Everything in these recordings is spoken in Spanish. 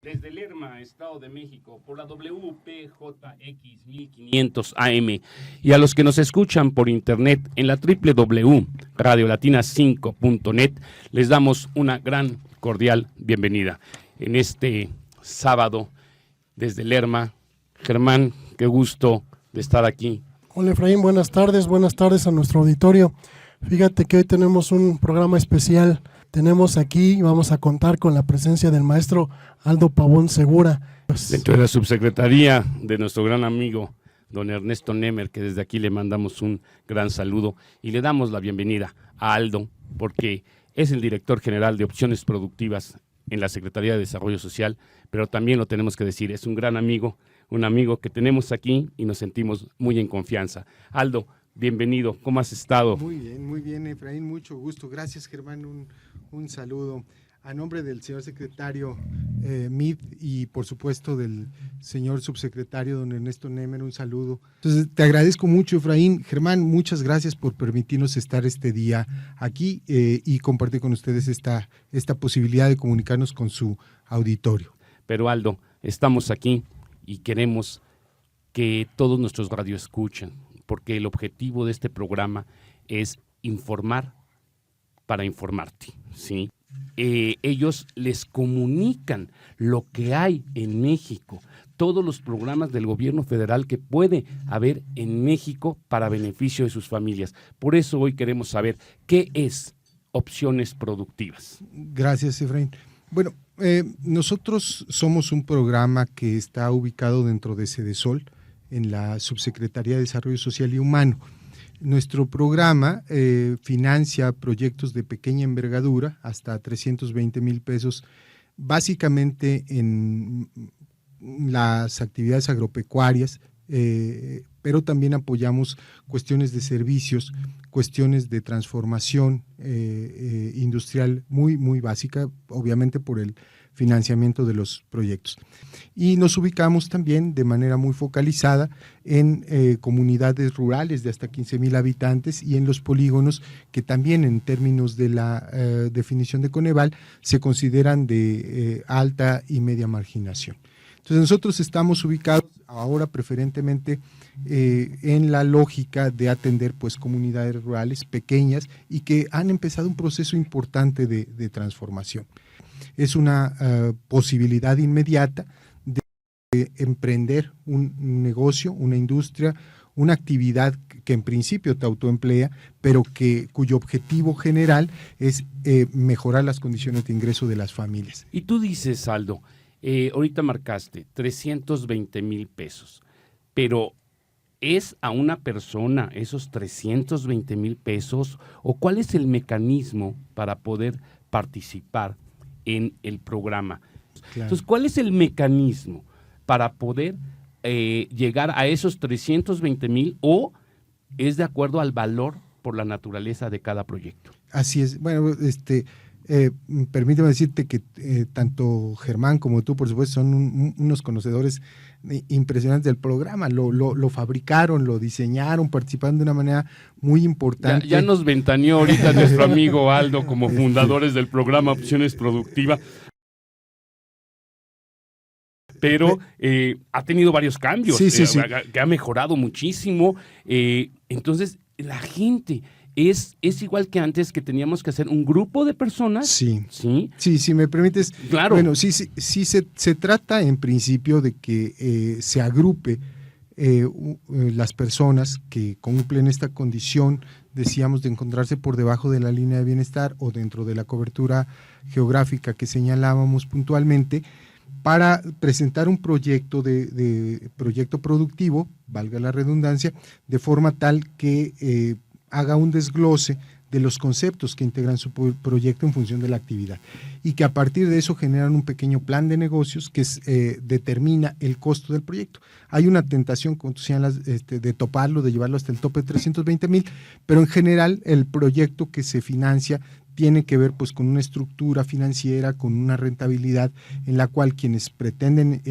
Desde Lerma, Estado de México, por la WPJX 1500 AM y a los que nos escuchan por internet en la www.radiolatina5.net, les damos una gran cordial bienvenida. En este sábado, desde Lerma, Germán, qué gusto de estar aquí. Hola Efraín, buenas tardes a nuestro auditorio. Fíjate que hoy tenemos un programa especial. Tenemos aquí, vamos a contar con la presencia del maestro Aldo Pavón Segura. Dentro de la subsecretaría de nuestro gran amigo, don Ernesto Nemer, que desde aquí le mandamos un gran saludo y le damos la bienvenida a Aldo, porque es el director general de Opciones Productivas en la Secretaría de Desarrollo Social, pero también lo tenemos que decir, es un gran amigo, un amigo que tenemos aquí y nos sentimos muy en confianza. Aldo, bienvenido, ¿cómo has estado? Muy bien, Efraín, mucho gusto. Gracias, Germán, un saludo a nombre del señor secretario Mid y por supuesto del señor subsecretario don Ernesto Nemer, un saludo. Entonces, te agradezco mucho, Efraín. Germán, muchas gracias por permitirnos estar este día aquí y compartir con ustedes esta posibilidad de comunicarnos con su auditorio. Pero Aldo, estamos aquí y queremos que todos nuestros radioescuchen, porque el objetivo de este programa es informar para informarte, ¿sí? Ellos les comunican lo que hay en México, todos los programas del gobierno federal que puede haber en México para beneficio de sus familias. Por eso hoy queremos saber qué es Opciones Productivas. Gracias, Efraín. Bueno, nosotros somos un programa que está ubicado dentro de Sedesol, en la Subsecretaría de Desarrollo Social y Humano. Nuestro programa financia proyectos de pequeña envergadura, hasta 320,000 pesos, básicamente en las actividades agropecuarias, pero también apoyamos cuestiones de servicios, cuestiones de transformación industrial muy básica, obviamente por el financiamiento de los proyectos. Y nos ubicamos también de manera muy focalizada en comunidades rurales de hasta 15,000 habitantes y en los polígonos que también en términos de la definición de Coneval se consideran de alta y media marginación. Entonces nosotros estamos ubicados ahora preferentemente en la lógica de atender pues comunidades rurales pequeñas y que han empezado un proceso importante de transformación. Es una posibilidad inmediata de emprender un negocio, una industria, una actividad que en principio te autoemplea, pero cuyo objetivo general es mejorar las condiciones de ingreso de las familias. Y tú dices, Aldo, ahorita marcaste 320,000 pesos, pero ¿es a una persona esos 320,000 pesos o cuál es el mecanismo para poder participar en el programa? Claro. Entonces, ¿cuál es el mecanismo para poder llegar a esos 320,000 o es de acuerdo al valor por la naturaleza de cada proyecto? Así es. Bueno, permíteme decirte que tanto Germán como tú, por supuesto, son unos conocedores impresionantes del programa. Lo fabricaron, lo diseñaron, participaron de una manera muy importante. Ya nos ventaneó ahorita nuestro amigo Aldo como fundadores del programa Opciones Productivas, pero ha tenido varios cambios, sí. Que ha mejorado muchísimo. Entonces, la gente... ¿Es igual que antes que teníamos que hacer un grupo de personas? Sí. Sí, si me permites. Claro. Bueno, sí se trata en principio de que se agrupe las personas que cumplen esta condición, decíamos, de encontrarse por debajo de la línea de bienestar o dentro de la cobertura geográfica que señalábamos puntualmente, para presentar un proyecto de proyecto productivo, valga la redundancia, de forma tal que haga un desglose de los conceptos que integran su proyecto en función de la actividad y que a partir de eso generan un pequeño plan de negocios que determina el costo del proyecto. Hay una tentación, como tú señalas, de toparlo, de llevarlo hasta el tope de 320,000, pero en general el proyecto que se financia tiene que ver pues con una estructura financiera, con una rentabilidad en la cual quienes pretenden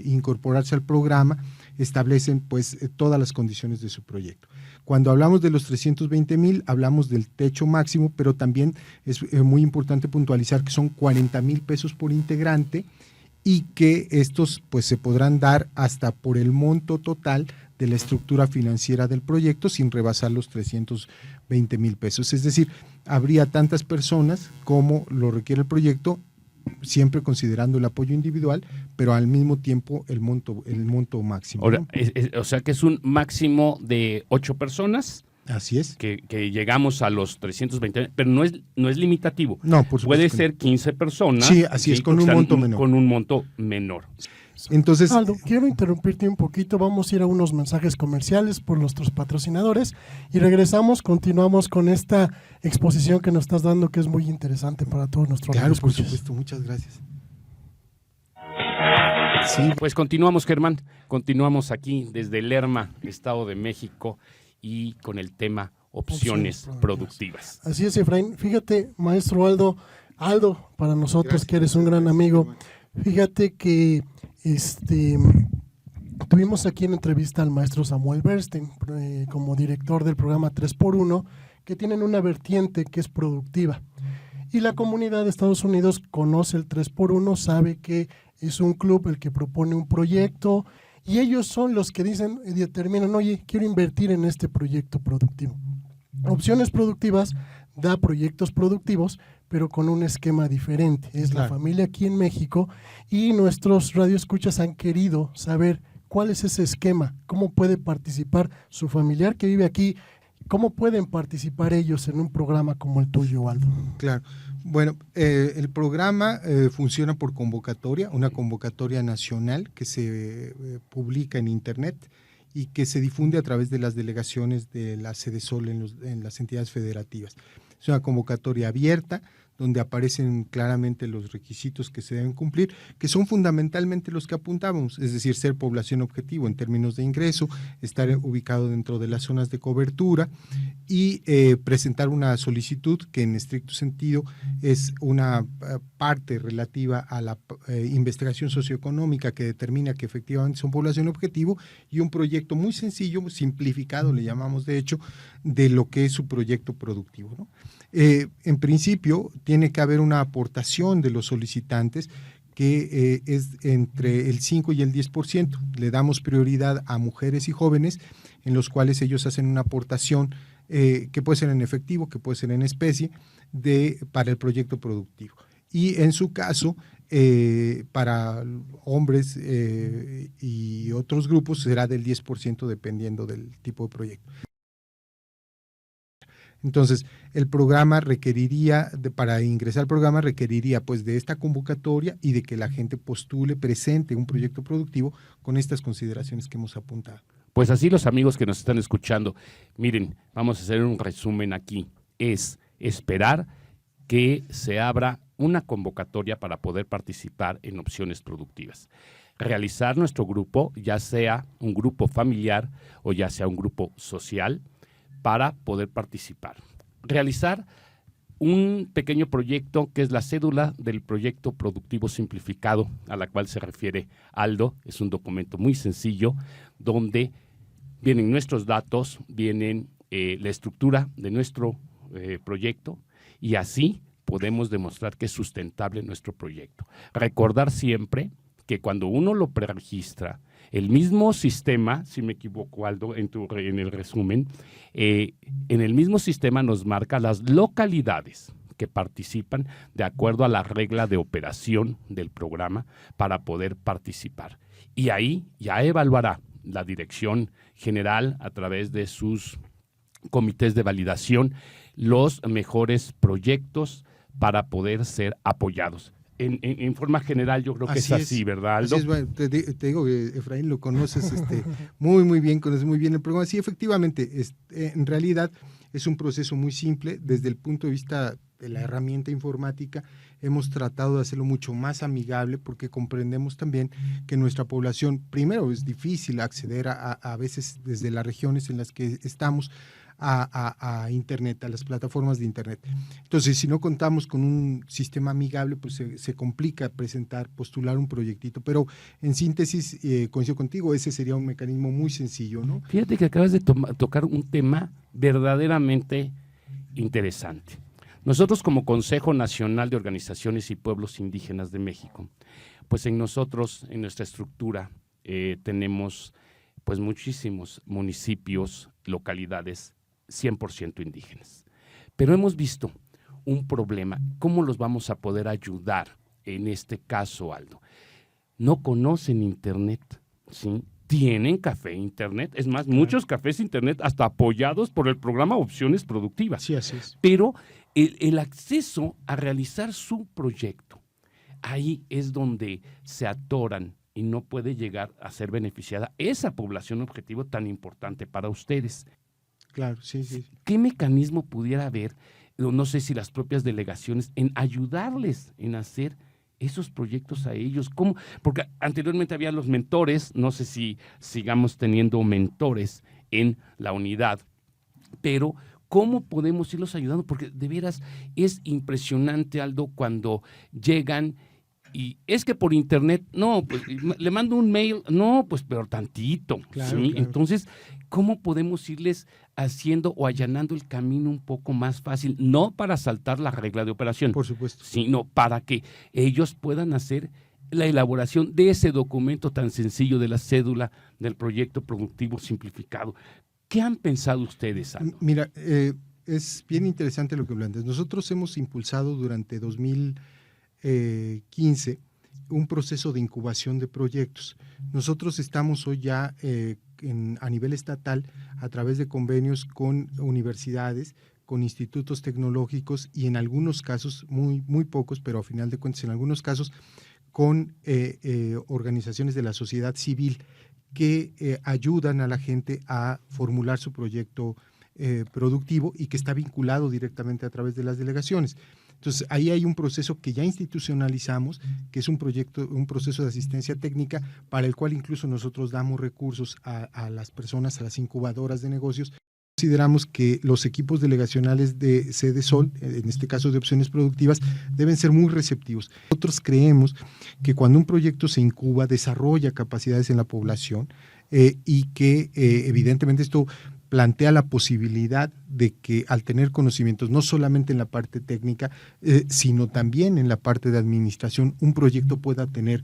incorporarse al programa establecen pues todas las condiciones de su proyecto. Cuando hablamos de los 320,000, hablamos del techo máximo, pero también es muy importante puntualizar que son 40,000 pesos por integrante y que estos pues se podrán dar hasta por el monto total de la estructura financiera del proyecto sin rebasar los 320,000 pesos. Es decir, habría tantas personas como lo requiere el proyecto, siempre considerando el apoyo individual, pero al mismo tiempo el monto máximo. Ahora, ¿no? o sea que es un máximo de 8 personas. Así es. Que llegamos a los 320, pero no es limitativo. No, por supuesto. Puede ser 15 personas. Sí, así es, con un monto menor. Con un monto menor. Entonces, Aldo, quiero interrumpirte un poquito, vamos a ir a unos mensajes comerciales por nuestros patrocinadores y regresamos, continuamos con esta exposición que nos estás dando que es muy interesante para todos nuestros claro, por radioescuchas. supuesto, muchas gracias. Sí, pues continuamos, Germán, continuamos aquí desde Lerma, Estado de México, y con el tema opciones productivas. Así es, Efraín. Fíjate, maestro Aldo, para nosotros Gracias. que eres un gran amigo, fíjate que tuvimos aquí en entrevista al maestro Samuel Bernstein, como director del programa 3x1, que tienen una vertiente que es productiva. Y la comunidad de Estados Unidos conoce el 3x1, sabe que es un club el que propone un proyecto, y ellos son los que dicen y determinan, oye, quiero invertir en este proyecto productivo. Opciones Productivas da proyectos productivos, pero con un esquema diferente. Es claro. La familia aquí en México y nuestros radioescuchas han querido saber cuál es ese esquema, cómo puede participar su familiar que vive aquí, cómo pueden participar ellos en un programa como el tuyo, Aldo. Claro. Bueno, el programa funciona por convocatoria, una convocatoria nacional que se publica en internet y que se difunde a través de las delegaciones de la Sedesol en las entidades federativas. Es una convocatoria abierta donde aparecen claramente los requisitos que se deben cumplir, que son fundamentalmente los que apuntábamos, es decir, ser población objetivo en términos de ingreso, estar ubicado dentro de las zonas de cobertura y presentar una solicitud que en estricto sentido es una parte relativa a la investigación socioeconómica que determina que efectivamente son población objetivo y un proyecto muy sencillo, simplificado, le llamamos de hecho, de lo que es su proyecto productivo, ¿no? En principio, tiene que haber una aportación de los solicitantes que es entre el 5 y el 10%. Le damos prioridad a mujeres y jóvenes en los cuales ellos hacen una aportación que puede ser en efectivo, que puede ser en especie, para el proyecto productivo. Y en su caso, para hombres y otros grupos será del 10% dependiendo del tipo de proyecto. Entonces, el programa requeriría, para ingresar al programa, requeriría pues de esta convocatoria y de que la gente postule, presente un proyecto productivo con estas consideraciones que hemos apuntado. Pues así los amigos que nos están escuchando, miren, vamos a hacer un resumen aquí. Es esperar que se abra una convocatoria para poder participar en opciones productivas. Realizar nuestro grupo, ya sea un grupo familiar o ya sea un grupo social, para poder participar. Realizar un pequeño proyecto que es la cédula del proyecto productivo simplificado a la cual se refiere Aldo. Es un documento muy sencillo donde vienen nuestros datos, vienen la estructura de nuestro proyecto y así podemos demostrar que es sustentable nuestro proyecto. Recordar siempre que cuando uno lo preregistra, el mismo sistema, si me equivoco, Aldo, en el resumen, en el mismo sistema nos marca las localidades que participan de acuerdo a la regla de operación del programa para poder participar. Y ahí ya evaluará la dirección general a través de sus comités de validación los mejores proyectos para poder ser apoyados. En forma general yo creo que es así, ¿verdad, Aldo? Así es, bueno, te digo que Efraín lo conoces muy bien, conoces muy bien el programa. Sí, efectivamente, en realidad es un proceso muy simple. Desde el punto de vista de la herramienta informática, hemos tratado de hacerlo mucho más amigable porque comprendemos también que nuestra población, primero, es difícil acceder a veces desde las regiones en las que estamos, a Internet, a las plataformas de Internet. Entonces, si no contamos con un sistema amigable, pues se complica postular un proyectito. Pero en síntesis, coincido contigo, ese sería un mecanismo muy sencillo, ¿no? Fíjate que acabas de tocar un tema verdaderamente interesante. Nosotros como Consejo Nacional de Organizaciones y Pueblos Indígenas de México, Pues en nosotros, en nuestra estructura, tenemos pues muchísimos municipios, localidades 100% indígenas. Pero hemos visto un problema. ¿Cómo los vamos a poder ayudar en este caso, Aldo? No conocen Internet, ¿sí? Tienen café Internet, es más, claro, muchos cafés Internet hasta apoyados por el programa Opciones Productivas. Sí, así es. Pero el acceso a realizar su proyecto, ahí es donde se atoran y no puede llegar a ser beneficiada esa población objetivo tan importante para ustedes. Claro, sí, sí. ¿Qué mecanismo pudiera haber, no sé si las propias delegaciones, en ayudarles en hacer esos proyectos a ellos? ¿Cómo? Porque anteriormente había los mentores, no sé si sigamos teniendo mentores en la unidad, pero ¿cómo podemos irlos ayudando? Porque de veras es impresionante, Aldo, cuando llegan y es que por internet, no, pues le mando un mail, no, pues pero tantito, claro, ¿sí? Claro. Entonces, ¿cómo podemos irles haciendo o allanando el camino un poco más fácil? No para saltar la regla de operación, por supuesto, sino para que ellos puedan hacer la elaboración de ese documento tan sencillo de la cédula del proyecto productivo simplificado. ¿Qué han pensado ustedes, Aldo? Mira, es bien interesante lo que planteas. Nosotros hemos impulsado durante 2015 un proceso de incubación de proyectos. Nosotros estamos hoy ya a nivel estatal a través de convenios con universidades, con institutos tecnológicos y en algunos casos, muy pocos, pero a final de cuentas en algunos casos, con organizaciones de la sociedad civil que ayudan a la gente a formular su proyecto productivo y que está vinculado directamente a través de las delegaciones. Entonces, ahí hay un proceso que ya institucionalizamos, que es un proceso de asistencia técnica para el cual incluso nosotros damos recursos a las personas, a las incubadoras de negocios. Consideramos que los equipos delegacionales de Sede Sol, en este caso de Opciones Productivas, deben ser muy receptivos. Nosotros creemos que cuando un proyecto se incuba, desarrolla capacidades en la población y que evidentemente esto plantea la posibilidad de que al tener conocimientos, no solamente en la parte técnica, sino también en la parte de administración, un proyecto pueda tener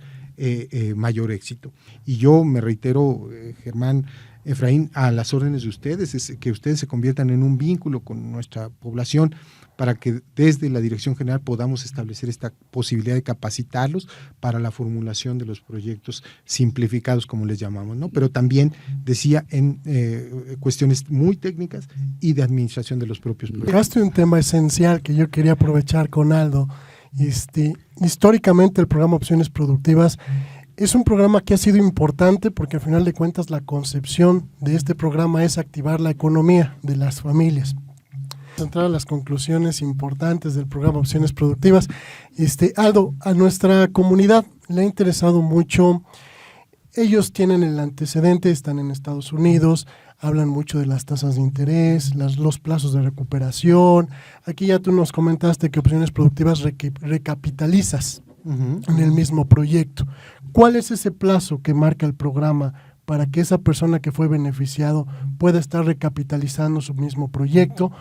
mayor éxito. Y yo me reitero, Germán, Efraín, a las órdenes de ustedes, es que ustedes se conviertan en un vínculo con nuestra población para que desde la Dirección General podamos establecer esta posibilidad de capacitarlos para la formulación de los proyectos simplificados, como les llamamos, ¿no? Pero también, decía, en cuestiones muy técnicas y de administración de los propios proyectos. Tocaste un tema esencial que yo quería aprovechar con Aldo. Históricamente el programa Opciones Productivas es un programa que ha sido importante porque al final de cuentas la concepción de este programa es activar la economía de las familias. Entrar a las conclusiones importantes del programa Opciones Productivas. Aldo, a nuestra comunidad le ha interesado mucho. Ellos tienen el antecedente, están en Estados Unidos, hablan mucho de las tasas de interés, los plazos de recuperación. Aquí ya tú nos comentaste que Opciones Productivas recapitalizas en el mismo proyecto. ¿Cuál es ese plazo que marca el programa para que esa persona que fue beneficiado pueda estar recapitalizando su mismo proyecto?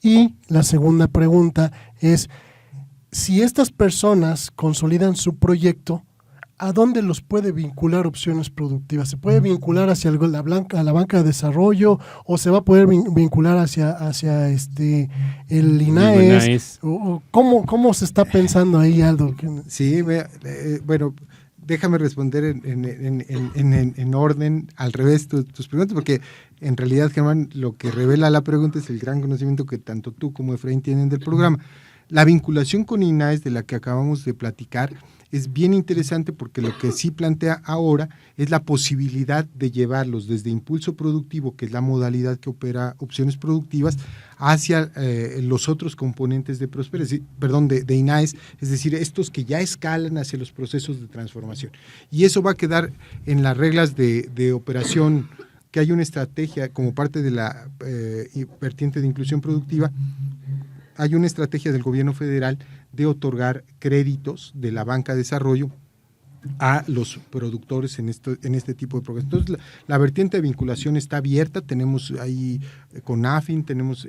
Y la segunda pregunta es, si estas personas consolidan su proyecto, ¿a dónde los puede vincular Opciones Productivas? ¿Se puede vincular hacia la banca de desarrollo o se va a poder vincular hacia el INAES? ¿Cómo se está pensando ahí, Aldo? Sí, bueno, déjame responder en orden, al revés tus preguntas, porque en realidad, Germán, lo que revela la pregunta es el gran conocimiento que tanto tú como Efraín tienen del programa. La vinculación con INAES, de la que acabamos de platicar, es bien interesante porque lo que sí plantea ahora es la posibilidad de llevarlos desde impulso productivo, que es la modalidad que opera Opciones Productivas, hacia los otros componentes de de INAES, es decir, estos que ya escalan hacia los procesos de transformación. Y eso va a quedar en las reglas de operación, que hay una estrategia como parte de la vertiente de inclusión productiva. Hay una estrategia del gobierno federal de otorgar créditos de la banca de desarrollo a los productores en este tipo de programas. Entonces, la vertiente de vinculación está abierta, tenemos ahí con AFIN, tenemos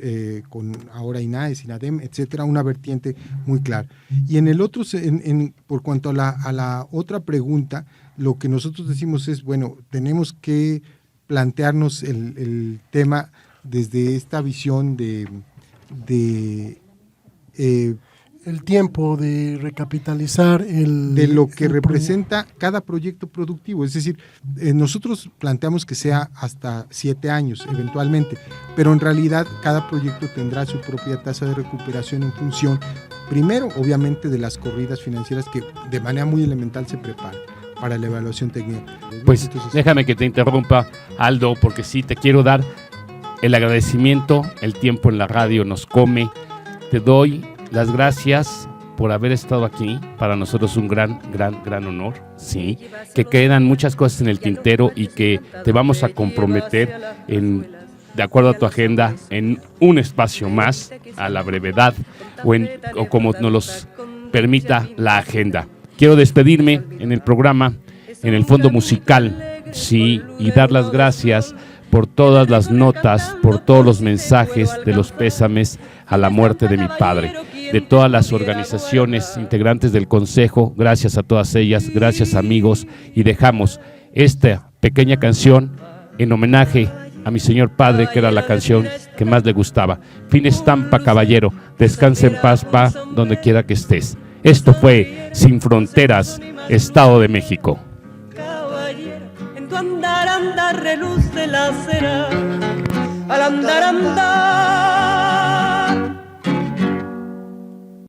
con ahora INAES, INADEM, etcétera, una vertiente muy clara. Y en el otro, por cuanto a la otra pregunta, lo que nosotros decimos es, bueno, tenemos que plantearnos el tema desde esta visión de el tiempo de recapitalizar de lo que representa cada proyecto productivo. Es decir, nosotros planteamos que sea hasta 7 años eventualmente, pero en realidad cada proyecto tendrá su propia tasa de recuperación en función, primero, obviamente, de las corridas financieras que de manera muy elemental se preparan para la evaluación técnica. Pues entonces, déjame que te interrumpa, Aldo, porque sí te quiero dar el agradecimiento. El tiempo en la radio nos come. Te doy las gracias por haber estado aquí. Para nosotros un gran honor, sí, que quedan muchas cosas en el tintero y que te vamos a comprometer de acuerdo a tu agenda, en un espacio más, a la brevedad o como nos los permita la agenda. Quiero despedirme en el programa, en el fondo musical, sí, y dar las gracias por todas las notas, por todos los mensajes de los pésames a la muerte de mi padre, de todas las organizaciones integrantes del Consejo, gracias a todas ellas, gracias amigos, y dejamos esta pequeña canción en homenaje a mi señor padre, que era la canción que más le gustaba. Fin estampa, caballero, descansa en paz, va donde quiera que estés. Esto fue Sin Fronteras, Estado de México. En tu andar, reluce la cera, al andar,